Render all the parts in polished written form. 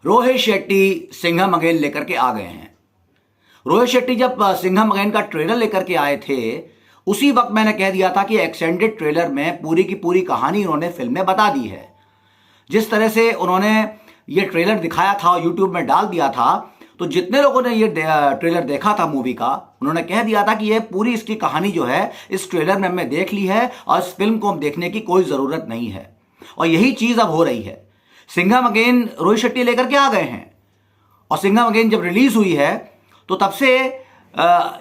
Rohit Shetty Singham again लेकर के आ गए हैं। रोहित शेट्टी जब सिंघम अगेन का ट्रेलर लेकर के आए थे, उसी वक्त मैंने कह दिया था कि एक्सटेंडेड ट्रेलर में पूरी की पूरी कहानी उन्होंने फिल्म में बता दी है। जिस तरह से उन्होंने ये ट्रेलर दिखाया था और यूट्यूब में डाल दिया था, तो जितने लोगों ने ये ट्रेलर देखा था मूवी का, उन्होंने कह दिया था कि ये पूरी इसकी कहानी जो है इस ट्रेलर में हमने देख ली है और इस फिल्म को हम देखने की कोई ज़रूरत नहीं है। और यही चीज़ अब हो रही है। सिंघम अगेन रोहित शेट्टी लेकर के आ गए हैं और सिंघम अगेन जब रिलीज हुई है तो तब से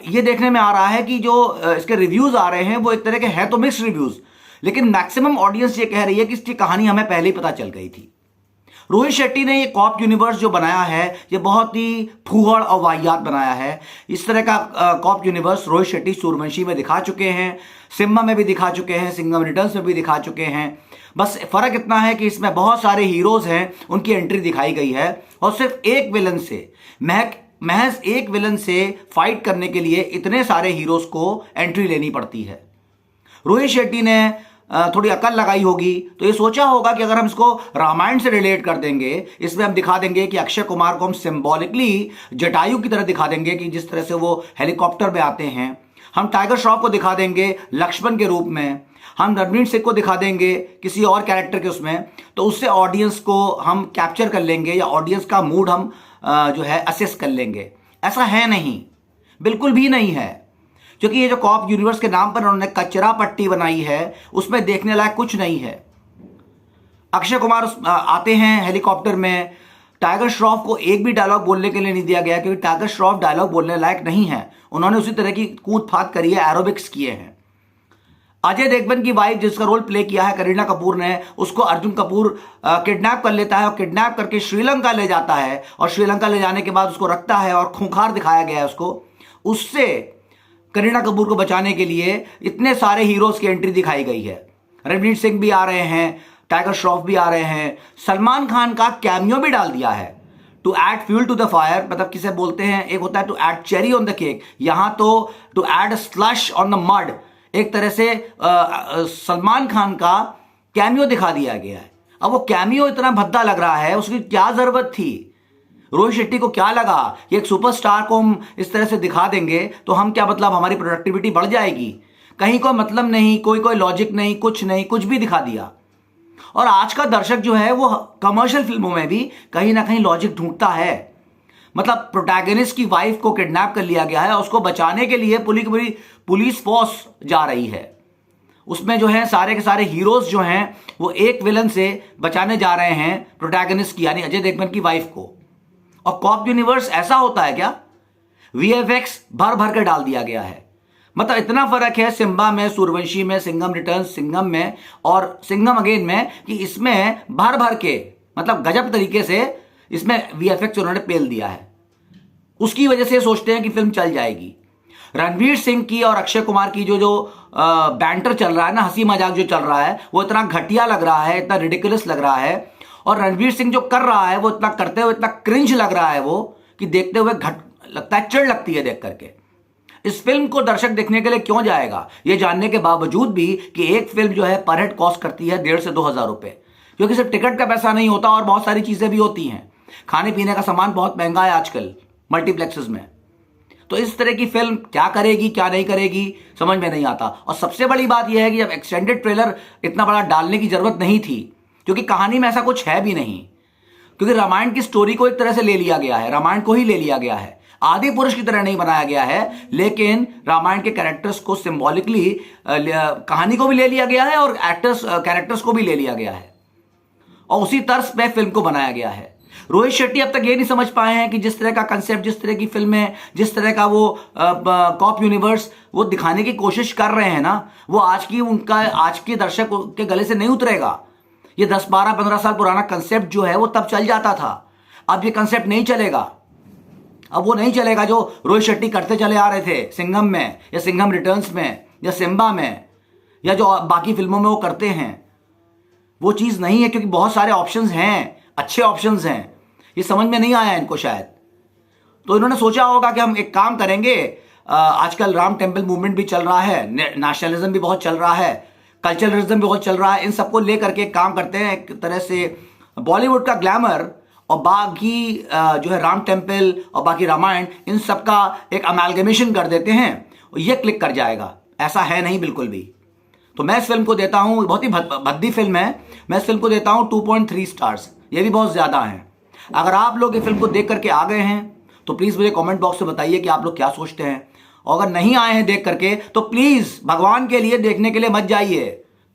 ये देखने में आ रहा है कि जो इसके रिव्यूज़ आ रहे हैं वो एक तरह के हैं तो मिक्स्ड रिव्यूज़, लेकिन मैक्सिमम ऑडियंस ये कह रही है कि इसकी कहानी हमें पहले ही पता चल गई थी। रोहित शेट्टी ने ये कॉप यूनिवर्स जो बनाया है ये बहुत ही फूहड़ और वाहियात बनाया है। इस तरह का कॉप यूनिवर्स रोहित शेट्टी सूर्यवंशी में दिखा चुके हैं, सिम्बा में भी दिखा चुके हैं, सिंघम रिटर्न्स में भी दिखा चुके हैं। बस फर्क इतना है कि इसमें बहुत सारे हीरोज हैं, उनकी एंट्री दिखाई गई है और सिर्फ एक विलन से महज एक विलन से फाइट करने के लिए इतने सारे हीरोज को एंट्री लेनी पड़ती है। रोहित शेट्टी ने थोड़ी अकल लगाई होगी तो ये सोचा होगा कि अगर हम इसको रामायण से रिलेट कर देंगे, इसमें हम दिखा देंगे कि अक्षय कुमार को हम सिंबॉलिकली जटायु की तरह दिखा देंगे कि जिस तरह से वो हेलीकॉप्टर में आते हैं, हम टाइगर श्रॉफ को दिखा देंगे लक्ष्मण के रूप में, हम रणवीर सिंह को दिखा देंगे किसी और कैरेक्टर के उसमें, तो उससे ऑडियंस को हम कैप्चर कर लेंगे या ऑडियंस का मूड हम जो है असेस कर लेंगे। ऐसा है नहीं, बिल्कुल भी नहीं है, क्योंकि ये जो कॉप यूनिवर्स के नाम पर उन्होंने कचरा पट्टी बनाई है उसमें देखने लायक कुछ नहीं है। अक्षय कुमार आते हैं हेलीकॉप्टर में, टाइगर श्रॉफ को एक भी डायलॉग बोलने के लिए नहीं दिया गया क्योंकि टाइगर श्रॉफ डायलॉग बोलने लायक नहीं है। उन्होंने उसी तरह की कूद फाद करी है, एरोबिक्स किए हैं। अजय देवगन की वाइफ जिसका रोल प्ले किया है करीना कपूर ने, उसको अर्जुन कपूर किडनैप कर लेता है और किडनैप करके श्रीलंका ले जाता है और श्रीलंका ले जाने के बाद उसको रखता है और खूंखार दिखाया गया है उसको। उससे करीना कपूर को बचाने के लिए इतने सारे हीरोज की एंट्री दिखाई गई है। रणवीर सिंह भी आ रहे हैं, टाइगर श्रॉफ भी आ रहे हैं, सलमान खान का कैमियो भी डाल दिया है to add fuel to the fire. मतलब किसे बोलते हैं, एक होता है to add cherry on the cake, यहां तो to add slush on the mud. एक तरह से सलमान खान का कैमियो दिखा दिया गया है। अब वो कैमियो इतना भद्दा लग रहा है, उसकी क्या जरूरत थी? रोहित शेट्टी को क्या लगा कि एक सुपरस्टार को हम इस तरह से दिखा देंगे तो हम क्या मतलब हमारी प्रोडक्टिविटी बढ़ जाएगी? कहीं कोई मतलब नहीं, कोई लॉजिक नहीं, कुछ नहीं, कुछ भी दिखा दिया। और आज का दर्शक जो है वो कमर्शियल फिल्मों में भी कहीं ना कहीं लॉजिक ढूंढता है। मतलब प्रोटैगनिस्ट की वाइफ को किडनैप कर लिया गया है, उसको बचाने के लिए पूरी पुलिस फोर्स जा रही है। उसमें जो है सारे के सारे हीरोज जो हैं वो एक विलन से बचाने जा रहे हैं प्रोटैगनिस्ट की, यानी अजय देवगन की वाइफ को। और कॉप यूनिवर्स ऐसा होता है क्या? वीएफएक्स भर भर कर डाल दिया गया है। मतलब इतना फर्क है सिम्बा में, सूर्यवंशी में, सिंघम रिटर्न्स सिंघम में और सिंघम अगेन में कि इसमें भर भर के मतलब गजब तरीके से इसमें वीएफएक्स उन्होंने पेल दिया है। उसकी वजह से सोचते हैं कि फिल्म चल जाएगी। रणवीर सिंह की और अक्षय कुमार की जो बैंटर चल रहा है ना, हंसी मजाक जो चल रहा है, वो इतना घटिया लग रहा है, इतना रिडिकुलस लग रहा है। और रणवीर सिंह जो कर रहा है वो इतना करते हुए इतना क्रिंज लग रहा है वो कि देखते हुए लगता है, चिढ़ लगती है देख करके। इस फिल्म को दर्शक देखने के लिए क्यों जाएगा, ये जानने के बावजूद भी कि एक फिल्म जो है पर हेड कॉस्ट करती है 1,500 से 2,000 रुपए, क्योंकि सिर्फ टिकट का पैसा नहीं होता और बहुत सारी चीजें भी होती हैं। खाने पीने का सामान बहुत महंगा है आजकल मल्टीप्लेक्सेस में। तो इस तरह की फिल्म क्या करेगी क्या नहीं करेगी समझ में नहीं आता। और सबसे बड़ी बात यह है कि जब एक्सटेंडेड ट्रेलर इतना बड़ा डालने की जरूरत नहीं थी, क्योंकि कहानी में ऐसा कुछ है भी नहीं, क्योंकि रामायण की स्टोरी को एक तरह से ले लिया गया है, रामायण को ही ले लिया गया है। आदि पुरुष की तरह नहीं बनाया गया है, लेकिन रामायण के कैरेक्टर्स को सिंबॉलिकली कहानी को भी ले लिया गया है और कैरेक्टर्स को भी ले लिया गया है और उसी तर्ज पे फिल्म को बनाया गया है। रोहित शेट्टी अब तक ये नहीं समझ पाए हैं कि जिस तरह का कंसेप्ट, जिस तरह की फिल्म है, जिस तरह का वो कॉप यूनिवर्स वो दिखाने की कोशिश कर रहे हैं ना, वो आज के दर्शक के गले से नहीं उतरेगा। ये 10, 12, 15 साल पुराना कंसेप्ट जो है वो तब चल जाता था, अब ये कंसेप्ट नहीं चलेगा। अब वो नहीं चलेगा जो रोहित शेट्टी करते चले आ रहे थे सिंघम में या सिंघम रिटर्न्स में या सिम्बा में या जो बाकी फिल्मों में वो करते हैं। वो चीज़ नहीं है, क्योंकि बहुत सारे ऑप्शंस हैं, अच्छे ऑप्शंस हैं। ये समझ में नहीं आया इनको शायद। तो इन्होंने सोचा होगा कि हम एक काम करेंगे, आजकल राम टेम्पल मूवमेंट भी चल रहा है, नेशनलिज्म भी बहुत चल रहा है, कल्चरलिज्म भी बहुत चल रहा है, इन सबको लेकर के काम करते हैं। एक तरह से बॉलीवुड का ग्लैमर और बाकी जो है राम टेम्पल और बाकी रामायण, इन सब का एक अमेलगमेशन कर देते हैं और ये क्लिक कर जाएगा। ऐसा है नहीं बिल्कुल भी। तो मैं इस फिल्म को देता हूं, बहुत ही भद्दी फिल्म है, मैं इस फिल्म को देता हूं 2.3 स्टार्स। ये भी बहुत ज़्यादा हैं। अगर आप लोग ये फिल्म को देख करके आ गए हैं तो प्लीज़ मुझे कमेंट बॉक्स में बताइए कि आप लोग क्या सोचते हैं। और अगर नहीं आए हैं देख करके तो प्लीज़ भगवान के लिए देखने के लिए मत जाइए,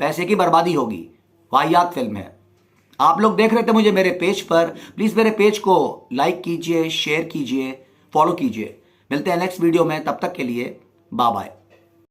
पैसे की बर्बादी होगी। वाहियात फिल्म है। आप लोग देख रहे थे मुझे मेरे पेज पर, प्लीज़ मेरे पेज को लाइक कीजिए, शेयर कीजिए, फॉलो कीजिए। मिलते हैं नेक्स्ट वीडियो में, तब तक के लिए बाय बाय।